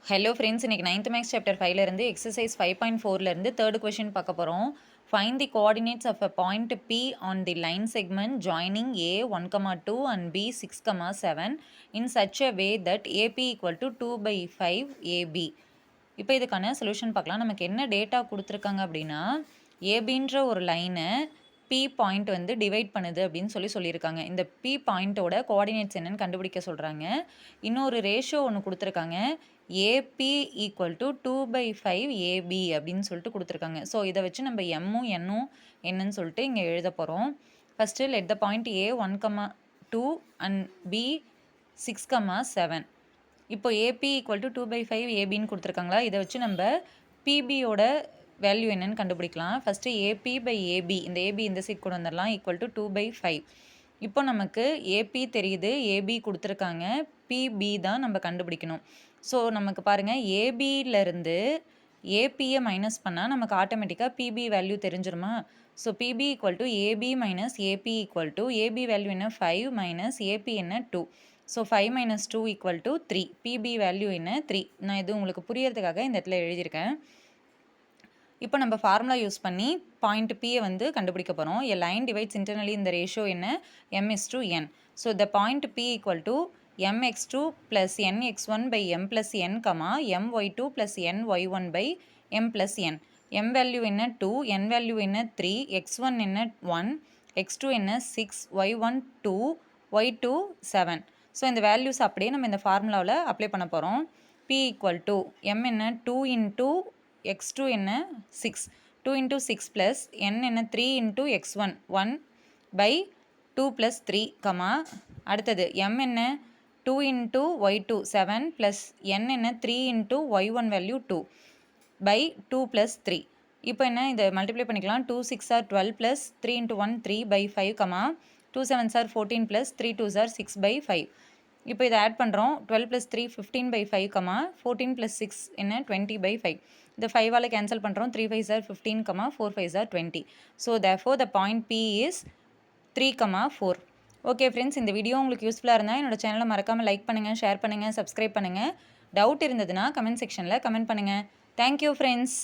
Hello friends, இன்னைக்கு 9th maths chapter 5ல இருந்து exercise 5.4ல இருந்து தேர்ட் கொஸ்டின் பார்க்க போகிறோம். Find the coordinates of a point P on the line segment joining A 1,2 and B 6,7 in such a way that AP equal to 2/5 AB. இப்போ இதுக்கான solution பார்க்கலாம். நமக்கு என்ன data கொடுத்துருக்காங்க அப்படின்னா, ஏபின்ற ஒரு லைனை பி பாயிண்ட் வந்து டிவைட் பண்ணுது அப்படின்னு சொல்லியிருக்காங்க. இந்த பி பாயிண்ட்டோட கோஆர்டினேட்ஸ் என்னன்னு கண்டுபிடிக்க சொல்கிறாங்க. இன்னொரு ரேஷியோ ஒன்று கொடுத்துருக்காங்க. ஏபி ஈக்குவல் டு 2/5 ஏபி அப்படின்னு சொல்லிட்டு கொடுத்துருக்காங்க. ஸோ இதை வச்சு நம்ம எம்மும் என்னும் என்னன்னு சொல்லிட்டு இங்கே எழுத போகிறோம். First let the point A 1,2 and B 6,7. இப்போ ஏபி ஈக்குவல் டு 2/5 ஏபின்னு கொடுத்துருக்காங்களா, இதை வச்சு நம்ம பிபியோட வேல்யூ என்னன்னு கண்டுபிடிக்கலாம். ஃபஸ்ட்டு ஏபி பை ஏபி, இந்த ஏபி இந்த சைட் கொண்டு வந்துடலாம், ஈக்குவல் டு 2/5. இப்போ நமக்கு ஏபி தெரியுது, ஏபி கொடுத்துருக்காங்க, பிபி தான் நம்ம கண்டுபிடிக்கணும். ஸோ நமக்கு பாருங்கள், ஏபியிலேருந்து ஏபியை மைனஸ் பண்ணால் நமக்கு ஆட்டோமேட்டிக்காக பிபி வேல்யூ தெரிஞ்சிருமா. So PB equal to AB minus AB equal to AB value என்ன 5 மைனஸ் ஏபி என்ன 2. So 5 minus 2 equal to 3. PB value என்ன 3. நான் இது உங்களுக்கு புரியறதுக்காக இந்த இடத்துல எழுதியிருக்கேன். இப்போ நம்ம ஃபார்முலா யூஸ் பண்ணி பாயிண்ட் பியை வந்து கண்டுபிடிக்க போகிறோம். எ லைன் டிவைட்ஸ் இன்டர்னலி இந்த ரேஷியோ என்ன m/n. So the point P equal to mx2 plus nx1 by m plus n, my2 plus ny1 by m plus n. m value என்ன 2, n value என்ன 3, x1 என்ன 1, x2 என்ன 6, y1 2, y2 7. So இந்த values அப்படியே நம்ம இந்த ஃபார்முலாவில் apply பண்ண போகிறோம். p ஈக்குவல் டு m என்ன 2 இன்ட்டு x2 என்ன 6, 2 into 6 plus n என்ன 3 into x1 1 by 2 plus 3, அடுத்தது m என்ன 2 into y2 7 plus n என்ன 3 into y1 value 2 by 2 plus 3. இப்போ என்ன இதை மல்டிப்ளை பண்ணிக்கலாம். 2 6 are 12 plus 3 into 1 3 by 5, 2 7s are 14 plus 3 2s are 6 by 5. இப்போ இதை ஆட் பண்ணுறோம். 12 plus 3 15 by 5, 14 plus 6 என்ன 20 by 5. இந்த 5ஆல் கேன்சல் பண்ணுறோம். 3 5s are 15, 4 5s are 20. So therefore the point P is 3, 4. Okay friends, இந்த வீடியோ உங்களுக்கு யூஸ்ஃபுல்லாக இருந்தால் என்னோட சேனலை மறக்காமல் லைக் பண்ணுங்கள், ஷேர் பண்ணுங்கள், சப்ஸ்கிரைப் பண்ணுங்கள். டவுட் இருந்ததுன்னா கமெண்ட் செக்ஷனில் கமெண்ட் பண்ணுங்கள். Thank you friends.